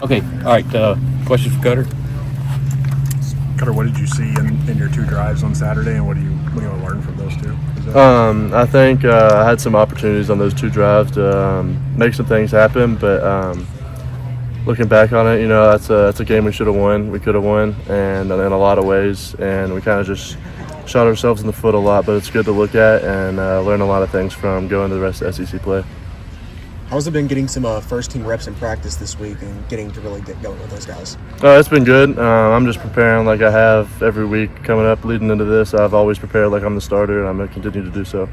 Okay, all right. Question for Cutter. Cutter, what did you see in your two drives on Saturday, and what do you learn from those two? I think I had some opportunities on those two drives to make some things happen, but looking back on it, that's a game we should have won. We could have won, and in a lot of ways, and we kind of just shot ourselves in the foot a lot. But it's good to look at and learn a lot of things from going to the rest of SEC play. How's it been getting some first-team reps in practice this week and getting to really get going with those guys? It's been good. I'm just preparing like I have every week coming up leading into this. I've always prepared like I'm the starter, and I'm going to continue to do so.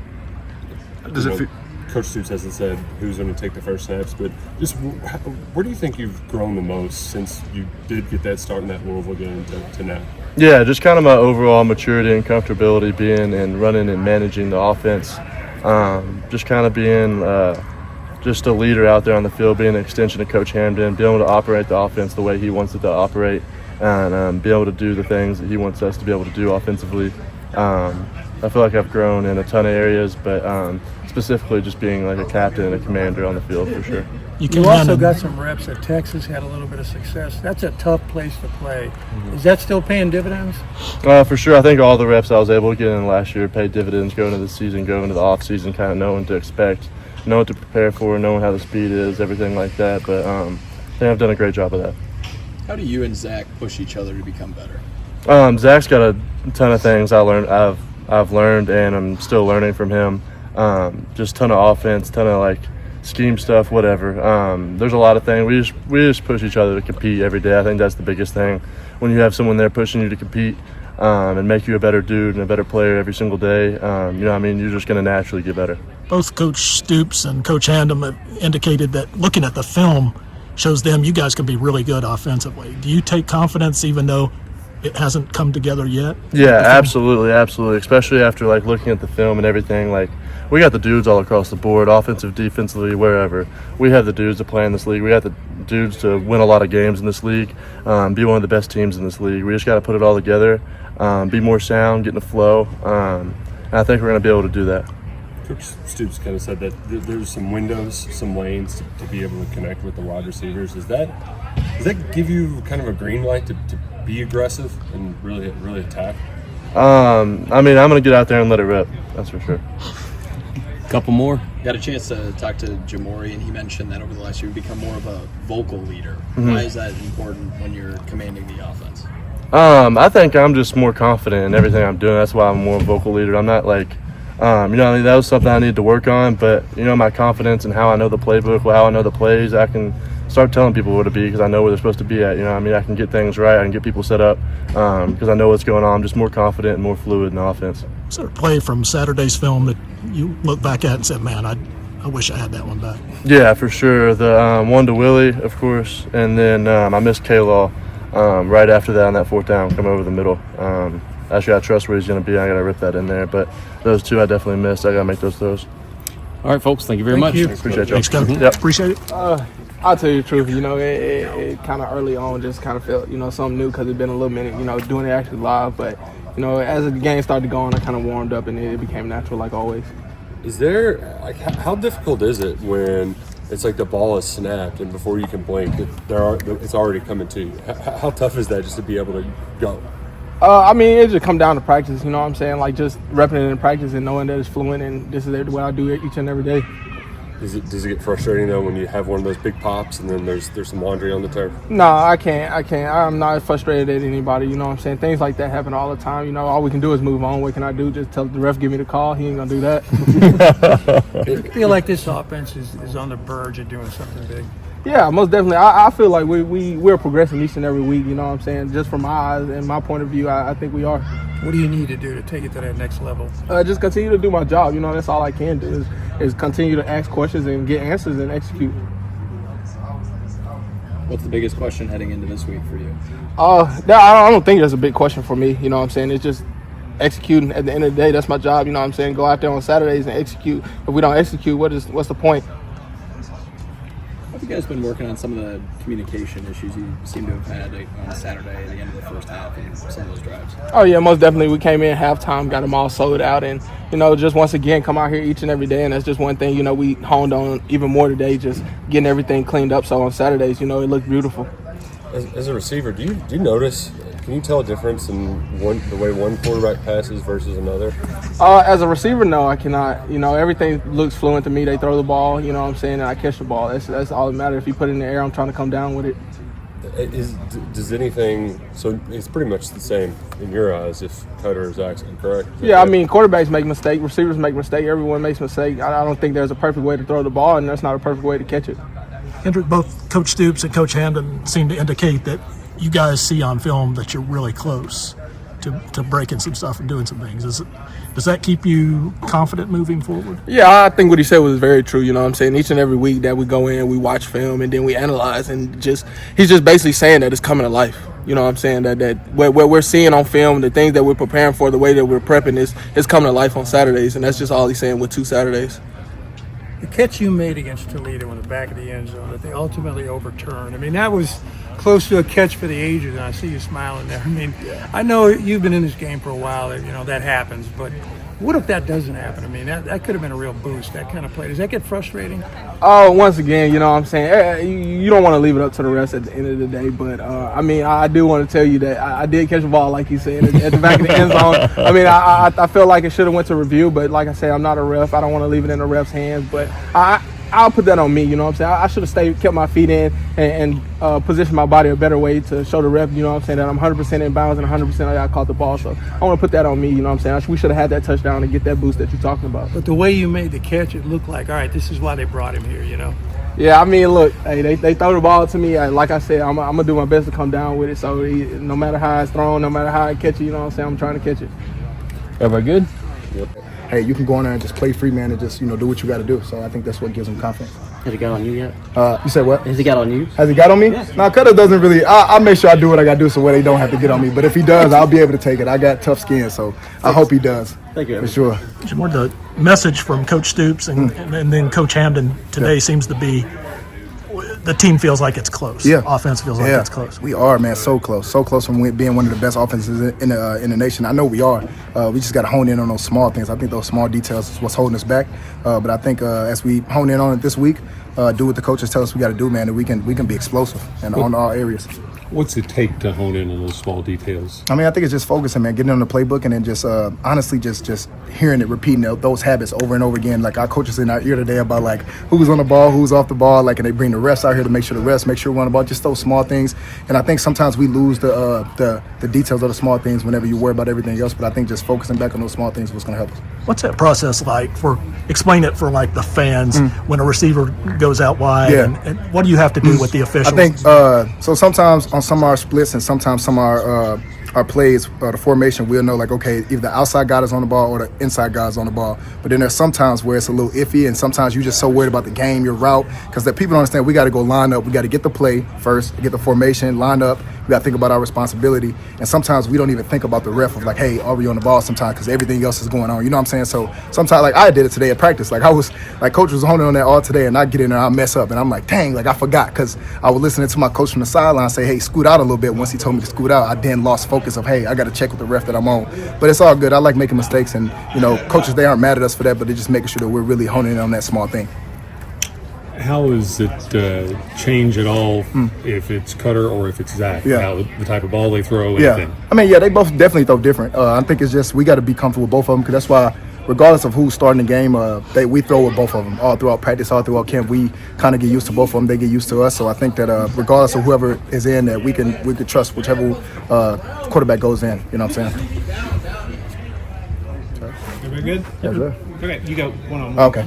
Does it feel? Coach Stoops hasn't said who's going to take the first snaps, but just where do you think you've grown the most since you did get that start in that Louisville game to now? Yeah, just kind of my overall maturity and comfortability being and running and managing the offense. Just kind of being just a leader out there on the field, being an extension of Coach Hamden, being able to operate the offense the way he wants it to operate, and be able to do the things that he wants us to be able to do offensively. I feel like I've grown in a ton of areas, but specifically just being like a captain and a commander on the field for sure. You also got some reps at Texas, had a little bit of success. That's a tough place to play. Is that still paying dividends? For sure. I think all the reps I was able to get in last year paid dividends going into the season, going into the off season, kind of knowing what to expect, knowing what to prepare for, knowing how the speed is, everything like that. But I think I've done a great job of that. How do you and Zach push each other to become better? Zach's got a ton of things I've learned, and I'm still learning from him. Just ton of offense, ton of like scheme stuff, whatever. There's a lot of things. We just push each other to compete every day. I think that's the biggest thing. When you have someone there pushing you to compete and make you a better dude and a better player every single day, you're just going to naturally get better. Both Coach Stoops and Coach Handem have indicated that looking at the film shows them you guys can be really good offensively. Do you take confidence even though it hasn't come together yet? Yeah, absolutely. Especially after like looking at the film and everything. Like we got the dudes all across the board, offensive, defensively, wherever. We have the dudes to play in this league. We got the dudes to win a lot of games in this league, be one of the best teams in this league. We just got to put it all together, be more sound, get in the flow, and I think we're going to be able to do that. Coach Stoops kind of said that there's some windows, some lanes to be able to connect with the wide receivers. Does that give you kind of a green light to be aggressive and really attack? I'm going to get out there and let it rip. That's for sure. Couple more. Got a chance to talk to Jamori, and he mentioned that over the last year you've become more of a vocal leader. Why is that important when you're commanding the offense? I think I'm just more confident in everything I'm doing. That's why I'm more vocal leader. I'm not like, that was something I need to work on. But, my confidence and how I know the playbook, how I know the plays, I can start telling people where to be because I know where they're supposed to be at. I can get things right. I can get people set up because I know what's going on. I'm just more confident and more fluid in the offense. Is there a play from Saturday's film that you look back at and said, man, I wish I had that one back? Yeah, for sure. The one to Willie, of course, and then I missed K-Law right after that on that fourth down, come over the middle. Actually, I trust where he's going to be. I got to rip that in there. But those two I definitely missed. I got to make those throws. All right, folks. Thank you very much. Appreciate you. Thanks, Kevin. Yep. Appreciate it. I'll tell you the truth, it kind of early on just kind of felt, something new because it's been a little minute, doing it actually live. But, as the game started going, I kind of warmed up and it became natural like always. Is there, how difficult is it when it's like the ball is snapped and before you can blink, it's already coming to you? How tough is that just to be able to go? It just come down to practice, you know what I'm saying? Like just repping it in practice and knowing that it's fluent and this is what I do each and every day. Does it get frustrating though when you have one of those big pops and then there's some laundry on the turf? No, I can't. I'm not frustrated at anybody, you know what I'm saying? Things like that happen all the time, all we can do is move on. What can I do? Just tell the ref, give me the call. He ain't gonna do that. I feel like this offense is on the verge of doing something big. Yeah, most definitely. I feel like we're progressing each and every week, you know what I'm saying? Just from my eyes and my point of view, I think we are. What do you need to do to take it to that next level? Just continue to do my job. That's all I can do is continue to ask questions and get answers and execute. What's the biggest question heading into this week for you? I don't think there's a big question for me, you know what I'm saying? It's just executing at the end of the day. That's my job, you know what I'm saying? Go out there on Saturdays and execute. If we don't execute, what's the point? you guys been working on some of the communication issues you seem to have had on Saturday at the end of the first half and some of those drives? Oh yeah, most definitely. We came in halftime, got them all sold out, and just once again come out here each and every day, and that's just one thing we honed on even more today, just getting everything cleaned up. So on Saturdays, it looked beautiful. As a receiver, do you notice? Can you tell a difference in the way one quarterback passes versus another? As a receiver, no, I cannot. Everything looks fluent to me. They throw the ball, and I catch the ball. That's all that matters. If you put it in the air, I'm trying to come down with it. Does anything? So it's pretty much the same in your eyes if Cutter is actually correct. Yeah, I mean, quarterbacks make mistakes, receivers make mistakes, everyone makes mistakes. I don't think there's a perfect way to throw the ball, and that's not a perfect way to catch it. Kendrick, both Coach Stoops and Coach Hamden seem to indicate that you guys see on film that you're really close to breaking some stuff and doing some things. Does that keep you confident moving forward? Yeah, I think what he said was very true. Each and every week that we go in, we watch film and then we analyze, and he's just basically saying that it's coming to life. That what we're seeing on film, the things that we're preparing for, the way that we're prepping is coming to life on Saturdays, and that's just all he's saying with 2 Saturdays. The catch you made against Toledo in the back of the end zone that they ultimately overturned. I mean, that was close to a catch for the ages, and I see you smiling there. I mean, I know you've been in this game for a while, that happens, but what if that doesn't happen? I mean, that could have been a real boost, that kind of play. Does that get frustrating? Oh, once again, you don't want to leave it up to the refs at the end of the day, but I do want to tell you that I did catch the ball, like you said, at the back of the end zone. I mean, I feel like it should have went to review, but like I said, I'm not a ref. I don't want to leave it in the ref's hands, but I'll put that on me, I should have kept my feet in and positioned my body a better way to show the ref, that I'm 100% in bounds and 100% I caught the ball. So I want to put that on me, we should have had that touchdown and get that boost that you're talking about. But the way you made the catch, it looked like, all right, this is why they brought him here, Yeah, I mean, look, hey, they throw the ball to me. Like I said, I'm going to do my best to come down with it. So no matter how it's thrown, no matter how I catch it, I'm trying to catch it. Everybody good? Yep. Hey, you can go in there and just play free, man, and just, do what you got to do. So I think that's what gives him confidence. Has he got on you yet? You said what? Has he got on you? Has he got on me? Yeah. No, Cutter doesn't really. I make sure I do what I got to do so where they don't have to get on me. But if he does, I'll be able to take it. I got tough skin, so I hope he does. Thank you. For sure. Jamor, the message from Coach Stoops and then Coach Hamden today seems to be the team feels like it's close. Yeah. Offense feels like it's close. We are, man, so close from being one of the best offenses in the nation. I know we are. We just got to hone in on those small things. I think those small details is what's holding us back. But I think as we hone in on it this week, do what the coaches tell us we got to do, man, and we can be explosive and on all areas. What's it take to hone in on those small details? I mean, I think it's just focusing, man, getting on the playbook and then just honestly just hearing it, repeating those habits over and over again. Like our coaches in our ear today about like who's on the ball, who's off the ball, like, and they bring the refs out here to make sure we're on the ball, just those small things. And I think sometimes we lose the details of the small things whenever you worry about everything else. But I think just focusing back on those small things was going to help us. What's that process like explain it for like the fans when a receiver goes out wide? Yeah. And what do you have to do with the officials? I think so sometimes on some of our splits and sometimes some of our plays, the formation, we'll know like, okay, either the outside guy is on the ball or the inside guy is on the ball. But then there's sometimes where it's a little iffy, and sometimes you're just so worried about the game, your route, because that people don't understand we got to go line up. We got to get the play first, get the formation, line up. We got to think about our responsibility. And sometimes we don't even think about the ref of like, hey, are we on the ball sometimes because everything else is going on. You know what I'm saying? So sometimes, like I did it today at practice. Like coach was honing on that all today, and I get in there, I mess up, and I'm like, dang, like I forgot, because I was listening to my coach from the sideline say, hey, scoot out a little bit. Once he told me to scoot out, I then lost focus of, hey, I got to check with the ref that I'm on. But it's all good. I like making mistakes, and coaches, they aren't mad at us for that, but they're just making sure that we're really honing in on that small thing. How does it change at all if it's Cutter or if it's Zach? Yeah. How the type of ball they throw? Yeah. Anything? I mean, yeah, they both definitely throw different. I think it's just we got to be comfortable with both of them, because that's why, regardless of who's starting the game, we throw with both of them all throughout practice, all throughout camp. We kind of get used to both of them. They get used to us. So I think that regardless of whoever is in, that we could trust whichever quarterback goes in. You know what I'm saying? Everybody good? Yeah, good. Okay, you go one-on-one. Okay.